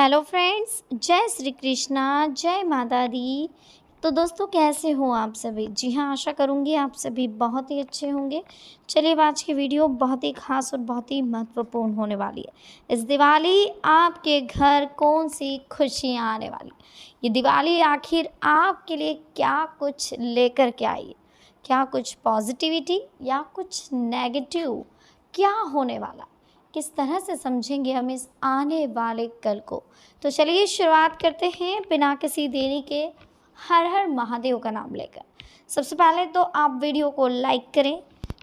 Hello friends, जय श्री कृष्णा, जय माता दी। तो दोस्तों, कैसे हो आप सभी? जी हाँ, आशा करूँगी आप सभी बहुत ही अच्छे होंगे। चलिए, आज की वीडियो बहुत ही ख़ास और बहुत ही महत्वपूर्ण होने वाली है। इस दिवाली आपके घर कौन सी खुशियाँ आने वाली? ये दिवाली आखिर आपके लिए क्या कुछ लेकर के आई है? क्या कुछ पॉजिटिविटी या कुछ नेगेटिव? क्या होने वाला? किस तरह से समझेंगे हम इस आने वाले कल को? तो चलिए शुरुआत करते हैं बिना किसी देरी के, हर हर महादेव का नाम लेकर। सबसे पहले तो आप वीडियो को लाइक करें,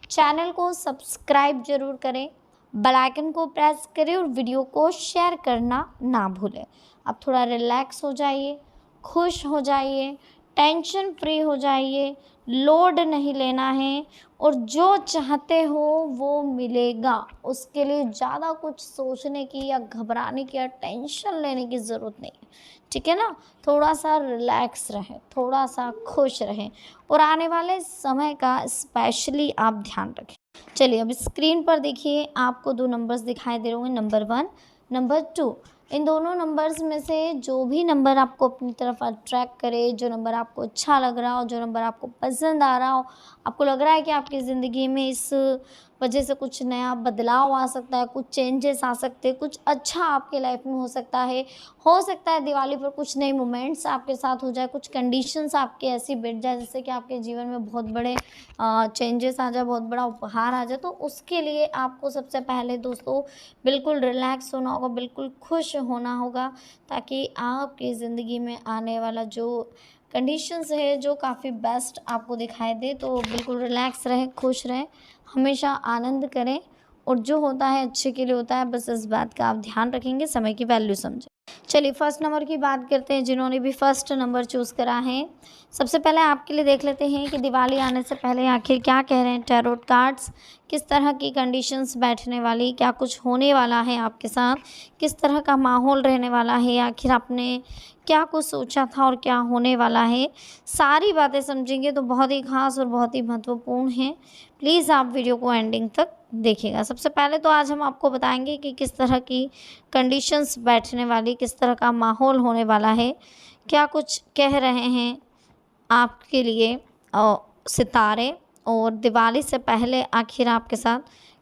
चैनल को सब्सक्राइब जरूर करें, बेल आइकन को प्रेस करें और वीडियो को शेयर करना ना भूलें। अब थोड़ा रिलैक्स हो जाइए, खुश हो जाइए, टेंशन फ्री हो जाइए, लोड नहीं लेना है और जो चाहते हो वो मिलेगा। उसके लिए ज़्यादा कुछ सोचने की या घबराने की या टेंशन लेने की ज़रूरत नहीं है, ठीक है ना। थोड़ा सा रिलैक्स रहें, थोड़ा सा खुश रहें और आने वाले समय का स्पेशली आप ध्यान रखें। चलिए, अब स्क्रीन पर देखिए, आपको दो नंबर्स दिखाई दे रहे होंगे, नंबर 1, नंबर 2। इन दोनों नंबर्स में से जो भी नंबर आपको अपनी तरफ अट्रैक्ट करे, जो नंबर आपको अच्छा लग रहा हो, जो नंबर आपको पसंद आ रहा हो, आपको लग रहा है कि आपकी ज़िंदगी में इस वजह से कुछ नया बदलाव आ सकता है, कुछ चेंजेस आ सकते हैं, कुछ अच्छा आपके लाइफ में हो सकता है। दिवाली पर कुछ नए मोमेंट्स आपके साथ हो जाए, कुछ कंडीशंस आपके ऐसी बैठ जाए जिससे कि आपके जीवन में बहुत बड़े चेंजेस आ जाए, बहुत बड़ा उपहार आ जाए। तो उसके लिए आपको सबसे पहले दोस्तों बिल्कुल रिलैक्स होना होगा, बिल्कुल खुश होना होगा, ताकि आपकी ज़िंदगी में आने वाला जो कंडीशंस है जो काफ़ी बेस्ट आपको दिखाई दे। तो बिल्कुल रिलैक्स रहें, खुश रहें, हमेशा आनंद करें और जो होता है अच्छे के लिए होता है। बस इस बात का आप ध्यान रखेंगे, समय की वैल्यू समझें। चलिए, फर्स्ट नंबर की बात करते हैं, जिन्होंने भी फर्स्ट नंबर चूज़ करा है। सबसे पहले आपके लिए देख लेते हैं कि दिवाली आने से पहले आखिर क्या कह रहे हैं टैरोट कार्ड्स। किस तरह की कंडीशंस बैठने वाली, क्या कुछ होने वाला है आपके साथ, किस तरह का माहौल रहने वाला है, आखिर आपने क्या कुछ सोचा था और क्या होने वाला है। सारी बातें समझेंगे तो बहुत ही ख़ास और बहुत ही महत्वपूर्ण है। प्लीज़ आप वीडियो को एंडिंग तक देखिएगा। सबसे पहले तो आज हम आपको बताएंगे कि किस तरह की कंडीशंस बैठने वाली, किस तरह का माहौल होने वाला है, क्या कुछ कह रहे हैं आपके लिए सितारे, और दिवाली से पहले आखिर आपके साथ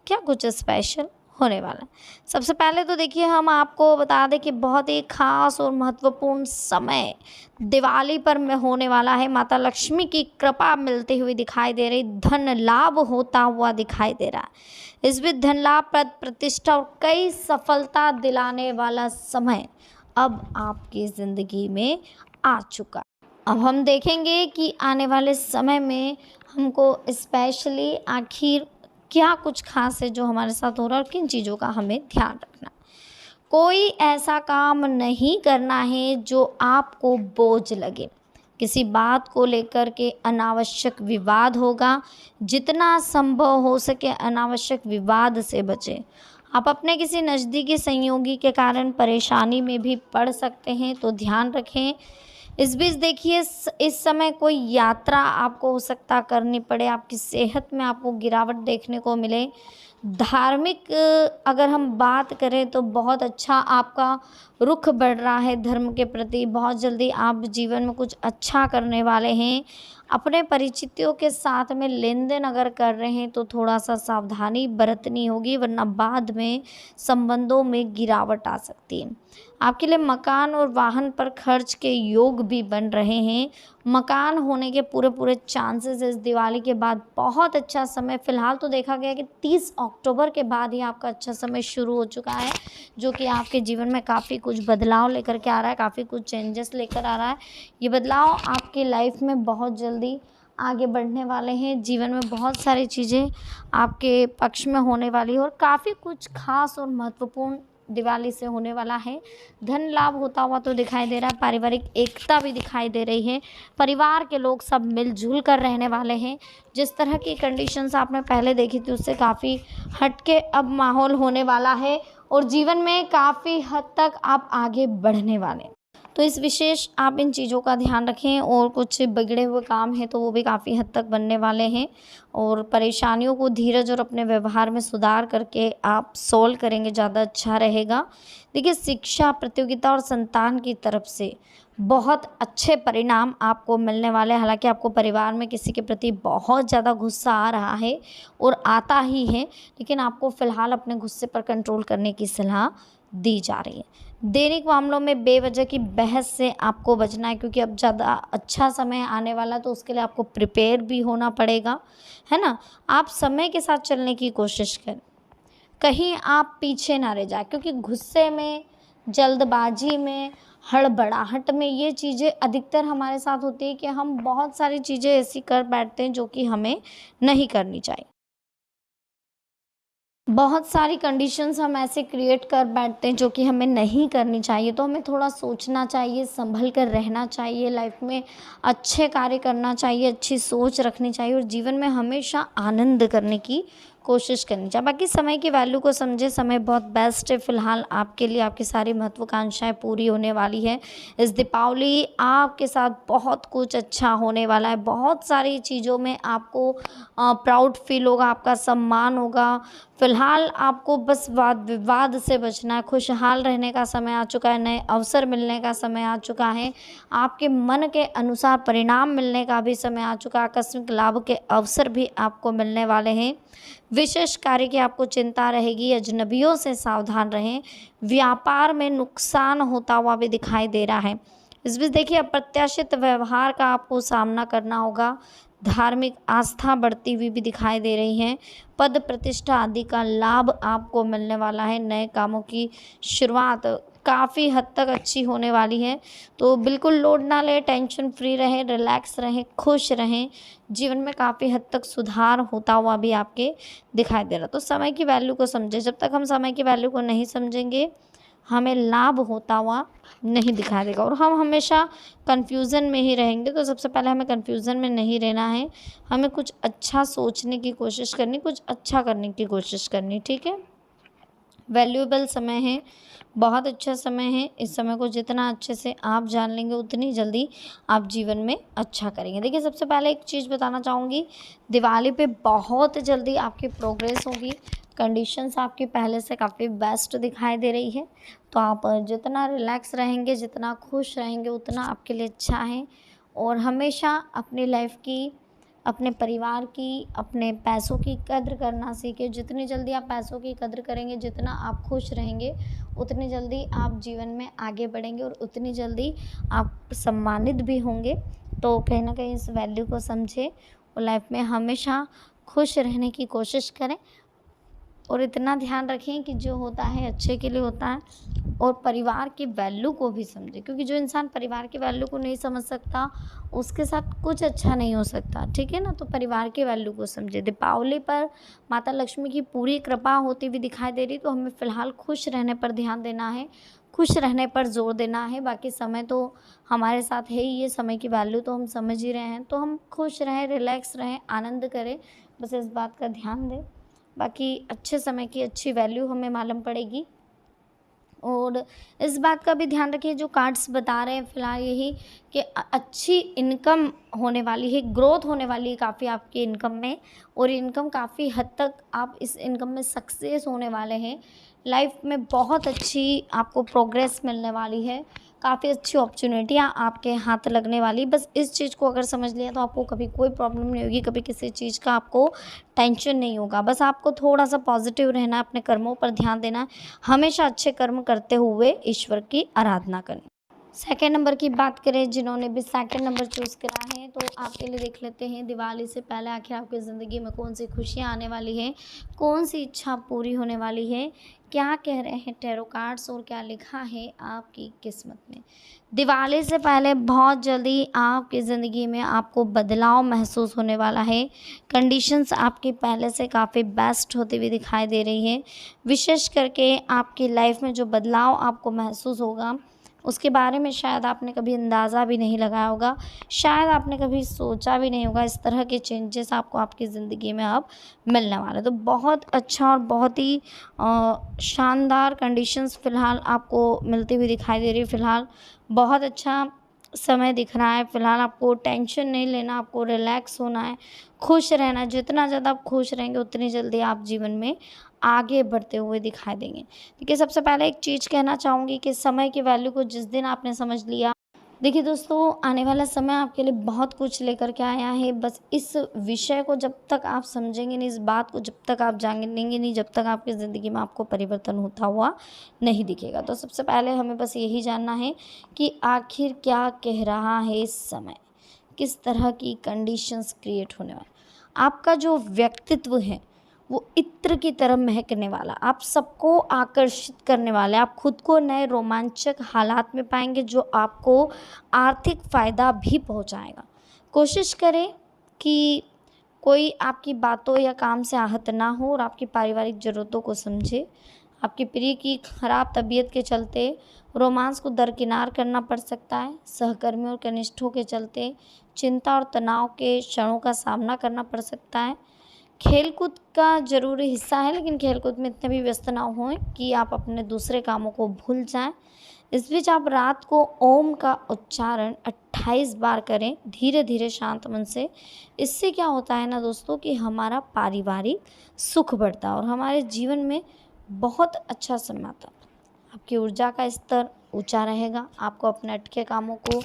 क्या कुछ स्पेशल होने वाला है। सबसे पहले तो देखिए, हम आपको बता दें कि बहुत ही ख़ास और महत्वपूर्ण समय दिवाली पर में होने वाला है। माता लक्ष्मी की कृपा मिलती हुई दिखाई दे रही, धन लाभ होता हुआ दिखाई दे रहा है। इस बीच धन लाभ, पद प्रतिष्ठा और कई सफलता दिलाने वाला समय अब आपकी ज़िंदगी में आ चुका। अब हम देखेंगे कि आने वाले समय में हमको स्पेशली आखिर क्या कुछ खास है जो हमारे साथ हो रहा है और किन चीज़ों का हमें ध्यान रखना। कोई ऐसा काम नहीं करना है जो आपको बोझ लगे। किसी बात को लेकर के अनावश्यक विवाद होगा। जितना संभव हो सके अनावश्यक विवाद से बचें। आप अपने किसी नज़दीकी सहयोगी के कारण परेशानी में भी पड़ सकते हैं, तो ध्यान रखें। इस बीच देखिए, इस समय कोई यात्रा आपको हो सकता करनी पड़े, आपकी सेहत में आपको गिरावट देखने को मिले। धार्मिक अगर हम बात करें तो बहुत अच्छा आपका रुख बढ़ रहा है धर्म के प्रति। बहुत जल्दी आप जीवन में कुछ अच्छा करने वाले हैं। अपने परिचितों के साथ में लेन देन अगर कर रहे हैं तो थोड़ा सा सावधानी बरतनी होगी, वरना बाद में संबंधों में गिरावट आ सकती है। आपके लिए मकान और वाहन पर खर्च के योग भी बन रहे हैं। मकान होने के पूरे चांसेस इस दिवाली के बाद। बहुत अच्छा समय फ़िलहाल तो देखा गया कि 30 अक्टूबर के बाद ही आपका अच्छा समय शुरू हो चुका है, जो कि आपके जीवन में काफ़ी कुछ बदलाव लेकर के आ रहा है, काफ़ी कुछ चेंजेस लेकर आ रहा है। ये बदलाव आपकी लाइफ में बहुत जल्दी आगे बढ़ने वाले हैं। जीवन में बहुत सारी चीज़ें आपके पक्ष में होने वाली है और काफ़ी कुछ खास और महत्वपूर्ण दिवाली से होने वाला है। धन लाभ होता हुआ तो दिखाई दे रहा है, पारिवारिक एकता भी दिखाई दे रही है। परिवार के लोग सब मिलजुल कर रहने वाले हैं। जिस तरह की कंडीशंस आपने पहले देखी थी उससे काफ़ी हटके अब माहौल होने वाला है और जीवन में काफ़ी हद तक आप आगे बढ़ने वाले हैं। तो इस विशेष आप इन चीज़ों का ध्यान रखें। और कुछ बिगड़े हुए काम हैं तो वो भी काफ़ी हद तक बनने वाले हैं, और परेशानियों को धीरज और अपने व्यवहार में सुधार करके आप सॉल्व करेंगे, ज़्यादा अच्छा रहेगा। देखिए, शिक्षा, प्रतियोगिता और संतान की तरफ से बहुत अच्छे परिणाम आपको मिलने वाले हैं। हालाँकि आपको परिवार में किसी के प्रति बहुत ज़्यादा गुस्सा आ रहा है और आता ही है, लेकिन आपको फ़िलहाल अपने गुस्से पर कंट्रोल करने की सलाह दी जा रही है। दैनिक मामलों में बेवजह की बहस से आपको बचना है, क्योंकि अब ज़्यादा अच्छा समय आने वाला है, तो उसके लिए आपको प्रिपेयर भी होना पड़ेगा, है ना? आप समय के साथ चलने की कोशिश करें, कहीं आप पीछे ना रह जाए, क्योंकि गुस्से में, जल्दबाजी में, हड़बड़ाहट में ये चीज़ें अधिकतर हमारे साथ होती है कि हम बहुत सारी चीज़ें ऐसी कर बैठते हैं जो कि हमें नहीं करनी चाहिए। बहुत सारी कंडीशंस हम ऐसे क्रिएट कर बैठते हैं जो कि हमें नहीं करनी चाहिए। तो हमें थोड़ा सोचना चाहिए, संभल कर रहना चाहिए, लाइफ में अच्छे कार्य करना चाहिए, अच्छी सोच रखनी चाहिए और जीवन में हमेशा आनंद करने की कोशिश करनी चाहिए। बाकी समय की वैल्यू को समझे, समय बहुत बेस्ट है फ़िलहाल आपके लिए, आपकी सारी महत्वाकांक्षाएँ पूरी होने वाली है। इस दीपावली आपके साथ बहुत कुछ अच्छा होने वाला है, बहुत सारी चीज़ों में आपको प्राउड फील होगा, आपका सम्मान होगा। फ़िलहाल आपको बस वाद विवाद से बचना है, खुशहाल रहने का समय आ चुका है, नए अवसर मिलने का समय आ चुका है, आपके मन के अनुसार परिणाम मिलने का भी समय आ चुका है, आकस्मिक लाभ के अवसर भी आपको मिलने वाले हैं। विशेष कार्य की आपको चिंता रहेगी, अजनबियों से सावधान रहें, व्यापार में नुकसान होता हुआ भी दिखाई दे रहा है। इस बीच देखिए, अप्रत्याशित व्यवहार का आपको सामना करना होगा, धार्मिक आस्था बढ़ती हुई भी दिखाई दे रही है, पद प्रतिष्ठा आदि का लाभ आपको मिलने वाला है, नए कामों की शुरुआत काफ़ी हद तक अच्छी होने वाली है। तो बिल्कुल लोड ना लें, टेंशन फ्री रहें, रिलैक्स रहें, खुश रहें, जीवन में काफ़ी हद तक सुधार होता हुआ भी आपके दिखाई दे रहा। तो समय की वैल्यू को समझें, जब तक हम समय की वैल्यू को नहीं समझेंगे, हमें लाभ होता हुआ नहीं दिखाई देगा और हम हमेशा कन्फ्यूज़न में ही रहेंगे। तो सबसे पहले हमें कन्फ्यूज़न में नहीं रहना है, हमें कुछ अच्छा सोचने की कोशिश करनी, कुछ अच्छा करने की कोशिश करनी, ठीक है? वैल्यूएबल समय है, बहुत अच्छा समय है। इस समय को जितना अच्छे से आप जान लेंगे, उतनी जल्दी आप जीवन में अच्छा करेंगे। देखिए, सबसे पहले एक चीज़ बताना चाहूँगी, दिवाली पे बहुत जल्दी आपकी प्रोग्रेस होगी, कंडीशंस आपकी पहले से काफ़ी बेस्ट दिखाई दे रही है। तो आप जितना रिलैक्स रहेंगे, जितना खुश रहेंगे, उतना आपके लिए अच्छा है। और हमेशा अपनी लाइफ की, अपने परिवार की, अपने पैसों की कद्र करना सीखें। जितनी जल्दी आप पैसों की कद्र करेंगे, जितना आप खुश रहेंगे, उतनी जल्दी आप जीवन में आगे बढ़ेंगे और उतनी जल्दी आप सम्मानित भी होंगे। तो कहीं न कहीं इस वैल्यू को समझें और लाइफ में हमेशा खुश रहने की कोशिश करें। और इतना ध्यान रखें कि जो होता है अच्छे के लिए होता है, और परिवार की वैल्यू को भी समझें, क्योंकि जो इंसान परिवार की वैल्यू को नहीं समझ सकता, उसके साथ कुछ अच्छा नहीं हो सकता, ठीक है ना? तो परिवार की वैल्यू को समझें। दीपावली पर माता लक्ष्मी की पूरी कृपा होती हुई दिखाई दे रही, तो हमें फ़िलहाल खुश रहने पर ध्यान देना है, खुश रहने पर ज़ोर देना है। बाकी समय तो हमारे साथ है ही, ये समय की वैल्यू तो हम समझ ही रहे हैं, तो हम खुश रहें, रिलैक्स रहें, आनंद करें, बस इस बात का ध्यान दें। बाकी अच्छे समय की अच्छी वैल्यू हमें मालूम पड़ेगी। और इस बात का भी ध्यान रखिए, जो कार्ड्स बता रहे हैं फ़िलहाल यही, कि अच्छी इनकम होने वाली है, ग्रोथ होने वाली है काफ़ी आपकी इनकम में, और इनकम काफ़ी हद तक आप इस इनकम में सक्सेस होने वाले हैं। लाइफ में बहुत अच्छी आपको प्रोग्रेस मिलने वाली है, काफ़ी अच्छी अपॉर्चुनिटियाँ आपके हाथ लगने वाली। बस इस चीज़ को अगर समझ लिया तो आपको कभी कोई प्रॉब्लम नहीं होगी, कभी किसी चीज़ का आपको टेंशन नहीं होगा। बस आपको थोड़ा-सा पॉजिटिव रहना है, अपने कर्मों पर ध्यान देना है, हमेशा अच्छे कर्म करते हुए ईश्वर की आराधना करनी। सेकंड नंबर की बात करें, जिन्होंने भी सेकंड नंबर चूज़ करा है, तो आपके लिए देख लेते हैं दिवाली से पहले आखिर आपकी ज़िंदगी में कौन सी खुशियाँ आने वाली हैं, कौन सी इच्छा पूरी होने वाली है, क्या कह रहे हैं टैरो कार्ड्स और क्या लिखा है आपकी किस्मत में। दिवाली से पहले बहुत जल्दी आपकी ज़िंदगी में आपको बदलाव महसूस होने वाला है, कंडीशंस आपकी पहले से काफ़ी बेस्ट होती हुई दिखाई दे रही है। विशेष करके आपकी लाइफ में जो बदलाव आपको महसूस होगा, उसके बारे में शायद आपने कभी अंदाज़ा भी नहीं लगाया होगा, शायद आपने कभी सोचा भी नहीं होगा इस तरह के चेंजेस आपको आपकी ज़िंदगी में अब मिलने वाले। तो बहुत अच्छा और बहुत ही शानदार कंडीशंस फ़िलहाल आपको मिलती हुई दिखाई दे रही है। फ़िलहाल बहुत अच्छा समय दिख रहा है। फ़िलहाल आपको टेंशन नहीं लेना, आपको रिलैक्स होना है, खुश रहना है। जितना ज़्यादा आप खुश रहेंगे उतनी जल्दी आप जीवन में आगे बढ़ते हुए दिखाई देंगे। देखिए, सबसे पहले एक चीज़ कहना चाहूँगी कि समय की वैल्यू को जिस दिन आपने समझ लिया, देखिए दोस्तों, आने वाला समय आपके लिए बहुत कुछ लेकर के आया है। बस इस विषय को जब तक आप समझेंगे नहीं, इस बात को जब तक आप जानेंगे नहीं, जब तक आपकी ज़िंदगी में आपको परिवर्तन होता हुआ नहीं दिखेगा। तो सबसे पहले हमें बस यही जानना है कि आखिर क्या कह रहा है इस समय, किस तरह की कंडीशंस क्रिएट होने वाली। आपका जो व्यक्तित्व है वो इत्र की तरह महकने वाला, आप सबको आकर्षित करने वाले, आप खुद को नए रोमांचक हालात में पाएंगे जो आपको आर्थिक फ़ायदा भी पहुंचाएगा। कोशिश करें कि कोई आपकी बातों या काम से आहत ना हो और आपकी पारिवारिक ज़रूरतों को समझे। आपके प्रिय की खराब तबीयत के चलते रोमांस को दरकिनार करना पड़ सकता है। सहकर्मियों और कनिष्ठों के चलते चिंता और तनाव के क्षणों का सामना करना पड़ सकता है। खेलकूद का ज़रूरी हिस्सा है, लेकिन खेलकूद में इतने भी व्यस्त ना होएं कि आप अपने दूसरे कामों को भूल जाएं। इस बीच आप रात को ओम का उच्चारण 28 बार करें, धीरे धीरे शांत मन से। इससे क्या होता है ना दोस्तों कि हमारा पारिवारिक सुख बढ़ता है और हमारे जीवन में बहुत अच्छा समय आता है। आपकी ऊर्जा का स्तर ऊंचा रहेगा, आपको अपने अटके कामों को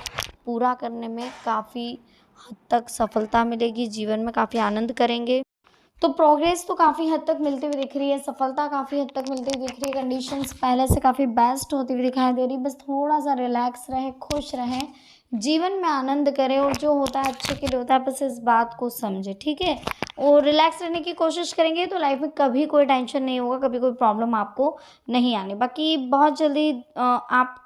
पूरा करने में काफ़ी हद तक सफलता मिलेगी, जीवन में काफ़ी आनंद करेंगे। तो प्रोग्रेस तो काफ़ी हद तक मिलती हुई दिख रही है, सफलता काफ़ी हद तक मिलती हुई दिख रही है, कंडीशंस पहले से काफ़ी बेस्ट होती हुई दिखाई दे रही है। बस थोड़ा सा रिलैक्स रहें, खुश रहें, जीवन में आनंद करें और जो होता है अच्छे के लिए होता है, बस इस बात को समझें, ठीक है। और रिलैक्स रहने की कोशिश करेंगे तो लाइफ में कभी कोई टेंशन नहीं होगा, कभी कोई प्रॉब्लम आपको नहीं आनी। बाकी बहुत जल्दी आप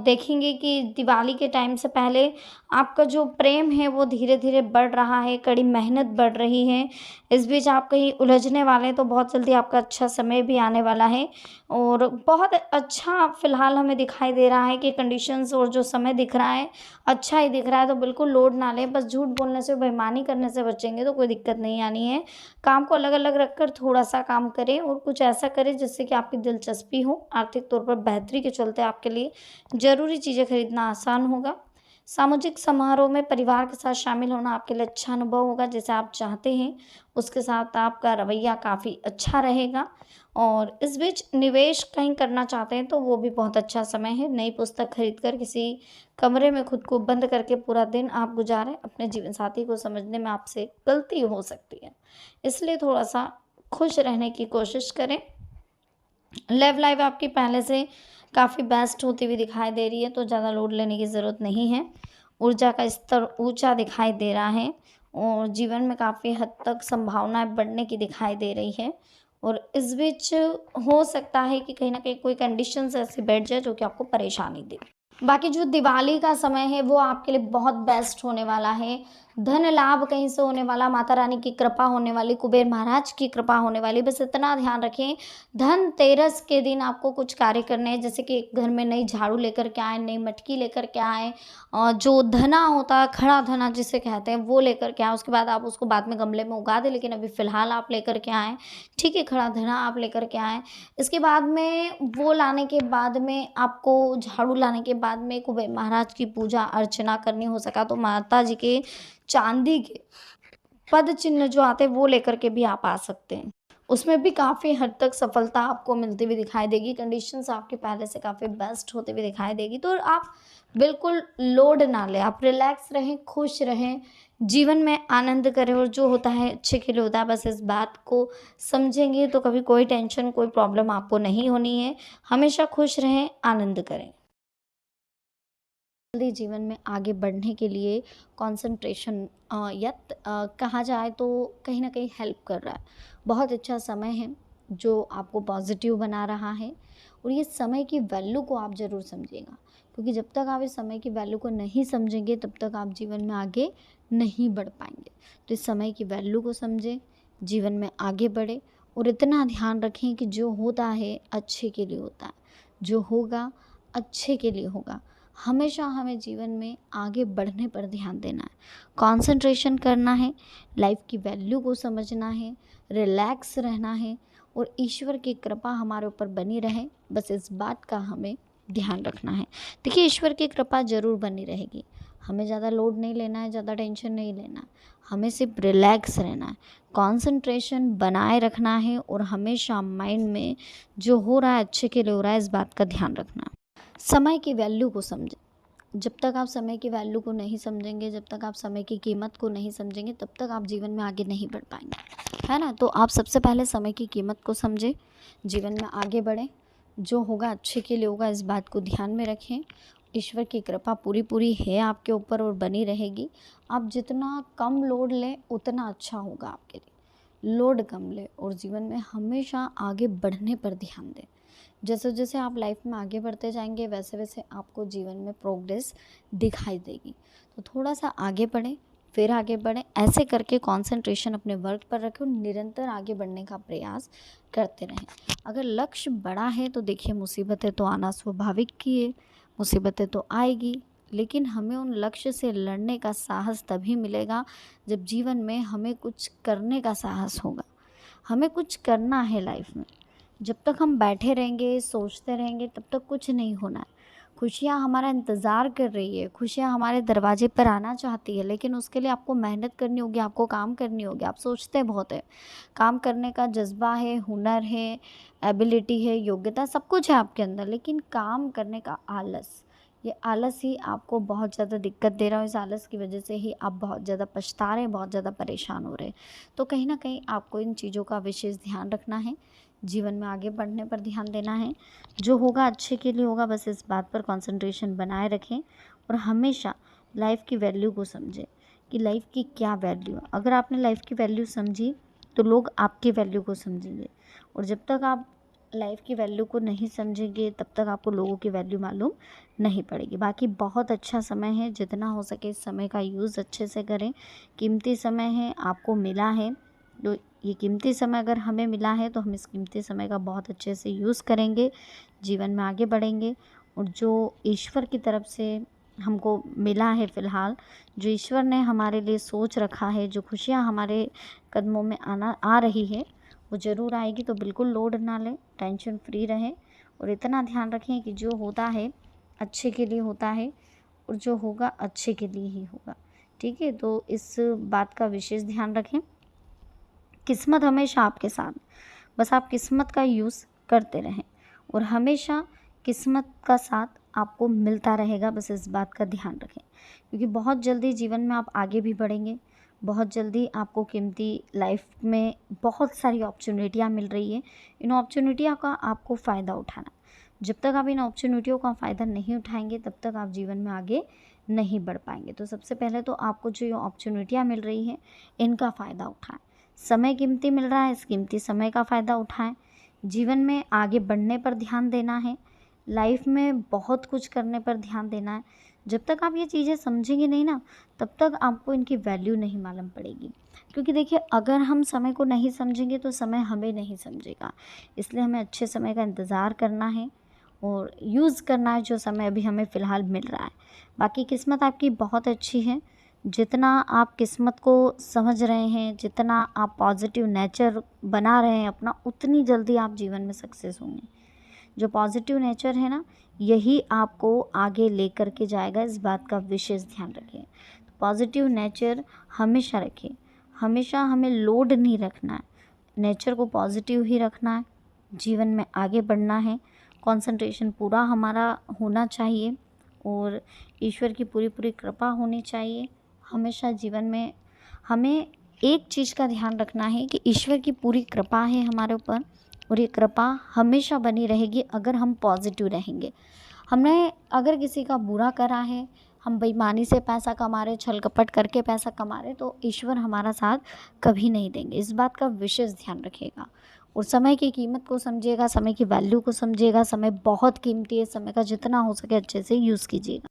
देखेंगे कि दिवाली के टाइम से पहले आपका जो प्रेम है वो धीरे धीरे बढ़ रहा है, कड़ी मेहनत बढ़ रही है। इस बीच आप कहीं उलझने वाले हैं तो बहुत जल्दी आपका अच्छा समय भी आने वाला है और बहुत अच्छा फ़िलहाल हमें दिखाई दे रहा है कि कंडीशंस और जो समय दिख रहा है अच्छा ही दिख रहा है। तो बिल्कुल लोड ना लें, बस झूठ बोलने से, बेईमानी करने से बचेंगे तो कोई दिक्कत नहीं आनी है। काम को अलग अलग रख कर थोड़ा सा काम करें और कुछ ऐसा करें जिससे कि आपकी दिलचस्पी हो। आर्थिक तौर पर बेहतरी के चलते आपके लिए ज़रूरी चीज़ें खरीदना आसान होगा। सामाजिक समारोह में परिवार के साथ शामिल होना आपके लिए अच्छा अनुभव होगा, जैसे आप चाहते हैं उसके साथ आपका रवैया काफ़ी अच्छा रहेगा। और इस बीच निवेश कहीं करना चाहते हैं तो वो भी बहुत अच्छा समय है। नई पुस्तक खरीद कर किसी कमरे में खुद को बंद करके पूरा दिन आप गुजारें, अपने जीवन साथी को समझने में आपसे गलती हो सकती है, इसलिए थोड़ा सा खुश रहने की कोशिश करें। लव लाइफ आपकी पहले से काफ़ी बेस्ट होती हुई दिखाई दे रही है, तो ज़्यादा लोड लेने की ज़रूरत नहीं है। ऊर्जा का स्तर ऊंचा दिखाई दे रहा है और जीवन में काफ़ी हद तक संभावनाएं बढ़ने की दिखाई दे रही है। और इस बीच हो सकता है कि कहीं ना कहीं कोई कंडीशंस ऐसी बैठ जाए जो कि आपको परेशानी दे। बाकी जो दिवाली का समय है वो आपके लिए बहुत बेस्ट होने वाला है। धन लाभ कहीं से होने वाला, माता रानी की कृपा होने वाली, कुबेर महाराज की कृपा होने वाली। बस इतना ध्यान रखें, धनतेरस के दिन आपको कुछ कार्य करने हैं, जैसे कि घर में नई झाड़ू लेकर के आए, नई मटकी लेकर के आए, जो धना होता है, खड़ा धना जिसे कहते हैं, वो लेकर के आए। उसके बाद आप उसको बाद में गमले में उगा दें, लेकिन अभी फ़िलहाल आप लेकर के आएँ, ठीक है, खड़ा धना आप लेकर के आएँ। इसके बाद में वो लाने के बाद में आपको झाड़ू लाने के बाद में कुबेर महाराज की पूजा अर्चना करनी, हो सका तो माता जी के चांदी के पद चिन्ह जो आते हैं वो लेकर के भी आप आ सकते हैं। उसमें भी काफ़ी हद तक सफलता आपको मिलती हुई दिखाई देगी, कंडीशंस आपके पहले से काफ़ी बेस्ट होते हुए दिखाई देगी। तो आप बिल्कुल लोड ना लें, आप रिलैक्स रहें, खुश रहें, जीवन में आनंद करें और जो होता है अच्छे के लिए होता है। बस इस बात को समझेंगे तो कभी कोई टेंशन, कोई प्रॉब्लम आपको नहीं होनी है। हमेशा खुश रहें, आनंद करें। जल्दी जीवन में आगे बढ़ने के लिए कंसंट्रेशन कहा जाए तो कहीं ना कहीं हेल्प कर रहा है। बहुत अच्छा समय है जो आपको पॉजिटिव बना रहा है और ये समय की वैल्यू को आप ज़रूर समझिएगा, क्योंकि जब तक आप इस समय की वैल्यू को नहीं समझेंगे तब तक आप जीवन में आगे नहीं बढ़ पाएंगे। तो इस समय की वैल्यू को समझें, जीवन में आगे बढ़े और इतना ध्यान रखें कि जो होता है अच्छे के लिए होता है, जो होगा अच्छे के लिए होगा। हमेशा हमें जीवन में आगे बढ़ने पर ध्यान देना है, कंसंट्रेशन करना है, लाइफ की वैल्यू को समझना है, रिलैक्स रहना है और ईश्वर की कृपा हमारे ऊपर बनी रहे, बस इस बात का हमें ध्यान रखना है। देखिए, ईश्वर की कृपा ज़रूर बनी रहेगी, हमें ज़्यादा लोड नहीं लेना है, ज़्यादा टेंशन नहीं लेना, हमें सिर्फ रिलैक्स रहना है, कंसंट्रेशन बनाए रखना है और हमेशा माइंड में जो हो रहा है अच्छे के लिए हो रहा है, इस बात का ध्यान रखना है। समय की वैल्यू को समझें। जब तक आप समय की वैल्यू को नहीं समझेंगे, जब तक आप समय की कीमत को नहीं समझेंगे, तब तक आप जीवन में आगे नहीं बढ़ पाएंगे, है ना। तो आप सबसे पहले समय की कीमत को समझें, जीवन में आगे बढ़ें, जो होगा अच्छे के लिए होगा, इस बात को ध्यान में रखें। ईश्वर की कृपा पूरी पूरी है आपके ऊपर और बनी रहेगी। आप जितना कम लोड लें उतना अच्छा होगा आपके लिए, लोड कम लें और जीवन में हमेशा आगे बढ़ने पर ध्यान दें। जैसे जैसे आप लाइफ में आगे बढ़ते जाएंगे वैसे वैसे आपको जीवन में प्रोग्रेस दिखाई देगी। तो थोड़ा सा आगे बढ़ें, फिर आगे बढ़ें, ऐसे करके कंसंट्रेशन अपने वर्क पर रखें और निरंतर आगे बढ़ने का प्रयास करते रहें। अगर लक्ष्य बड़ा है तो देखिए, मुसीबतें तो आना स्वाभाविक ही है, मुसीबतें तो आएगी, लेकिन हमें उन लक्ष्य से लड़ने का साहस तभी मिलेगा जब जीवन में हमें कुछ करने का साहस होगा। हमें कुछ करना है लाइफ में। जब तक हम बैठे रहेंगे, सोचते रहेंगे, तब तक कुछ नहीं होना है। खुशियाँ हमारा इंतज़ार कर रही है, खुशियाँ हमारे दरवाजे पर आना चाहती है, लेकिन उसके लिए आपको मेहनत करनी होगी, आपको काम करनी होगी। आप सोचते बहुत है, काम करने का जज्बा है, हुनर है, एबिलिटी है, योग्यता सब कुछ है आपके अंदर, लेकिन काम करने का आलस, ये आलस ही आपको बहुत ज़्यादा दिक्कत दे रहा है। इस आलस की वजह से ही आप बहुत ज़्यादा पछता रहे हैं, बहुत ज़्यादा परेशान हो रहे हैं। तो कहीं ना कहीं आपको इन चीज़ों का विशेष ध्यान रखना है, जीवन में आगे बढ़ने पर ध्यान देना है, जो होगा अच्छे के लिए होगा, बस इस बात पर कंसंट्रेशन बनाए रखें और हमेशा लाइफ की वैल्यू को समझें कि लाइफ की क्या वैल्यू है। अगर आपने लाइफ की वैल्यू समझी तो लोग आपकी वैल्यू को समझेंगे, और जब तक आप लाइफ की वैल्यू को नहीं समझेंगे तब तक आपको लोगों की वैल्यू मालूम नहीं पड़ेगी। बाकी बहुत अच्छा समय है, जितना हो सके इस समय का यूज़ अच्छे से करें। कीमती समय है, आपको मिला है, तो ये कीमती समय अगर हमें मिला है तो हम इस कीमती समय का बहुत अच्छे से यूज़ करेंगे, जीवन में आगे बढ़ेंगे। और जो ईश्वर की तरफ से हमको मिला है फ़िलहाल, जो ईश्वर ने हमारे लिए सोच रखा है, जो खुशियाँ हमारे कदमों में आ रही है, वो ज़रूर आएगी। तो बिल्कुल लोड ना लें, टेंशन फ्री रहें और इतना ध्यान रखें कि जो होता है अच्छे के लिए होता है और जो होगा अच्छे के लिए ही होगा। ठीक है, तो इस बात का विशेष ध्यान रखें। किस्मत हमेशा आपके साथ, बस आप किस्मत का यूज़ करते रहें और हमेशा किस्मत का साथ आपको मिलता रहेगा, बस इस बात का ध्यान रखें। क्योंकि बहुत जल्दी जीवन में आप आगे भी बढ़ेंगे, बहुत जल्दी आपको कीमती लाइफ में बहुत सारी अपॉर्चुनिटियाँ मिल रही है। इन अपॉर्चुनिटियों का आपको फ़ायदा उठाना। जब तक आप इन अपॉर्चुनिटियों का फ़ायदा नहीं उठाएंगे तब तक आप जीवन में आगे नहीं बढ़ पाएंगे। तो सबसे पहले तो आपको जो ये अपॉर्चुनिटियाँ मिल रही हैं इनका फ़ायदा उठाएं। समय कीमती मिल रहा है, इस कीमती समय का फ़ायदा उठाएं। जीवन में आगे बढ़ने पर ध्यान देना है, लाइफ में बहुत कुछ करने पर ध्यान देना है। जब तक आप ये चीज़ें समझेंगे नहीं ना, तब तक आपको इनकी वैल्यू नहीं मालूम पड़ेगी। क्योंकि देखिए, अगर हम समय को नहीं समझेंगे तो समय हमें नहीं समझेगा। इसलिए हमें अच्छे समय का इंतज़ार करना है और यूज़ करना है जो समय अभी हमें फ़िलहाल मिल रहा है। बाकी किस्मत आपकी बहुत अच्छी है। जितना आप किस्मत को समझ रहे हैं, जितना आप पॉजिटिव नेचर बना रहे हैं अपना, उतनी जल्दी आप जीवन में सक्सेस होंगे। जो पॉजिटिव नेचर है ना, यही आपको आगे लेकर के जाएगा, इस बात का विशेष ध्यान रखें। तो पॉजिटिव नेचर हमेशा रखें, हमेशा हमें लोड नहीं रखना है, नेचर को पॉजिटिव ही रखना है, जीवन में आगे बढ़ना है, कंसंट्रेशन पूरा हमारा होना चाहिए और ईश्वर की पूरी पूरी कृपा होनी चाहिए। हमेशा जीवन में हमें एक चीज़ का ध्यान रखना है कि ईश्वर की पूरी कृपा है हमारे ऊपर और ये कृपा हमेशा बनी रहेगी अगर हम पॉजिटिव रहेंगे। हमने अगर किसी का बुरा करा है, हम बेईमानी से पैसा कमा रहे, छल कपट करके पैसा कमा रहे, तो ईश्वर हमारा साथ कभी नहीं देंगे। इस बात का विशेष ध्यान रखिएगा और समय की कीमत को समझिएगा, समय की वैल्यू को समझिएगा। समय बहुत कीमती है, समय का जितना हो सके अच्छे से यूज़ कीजिएगा।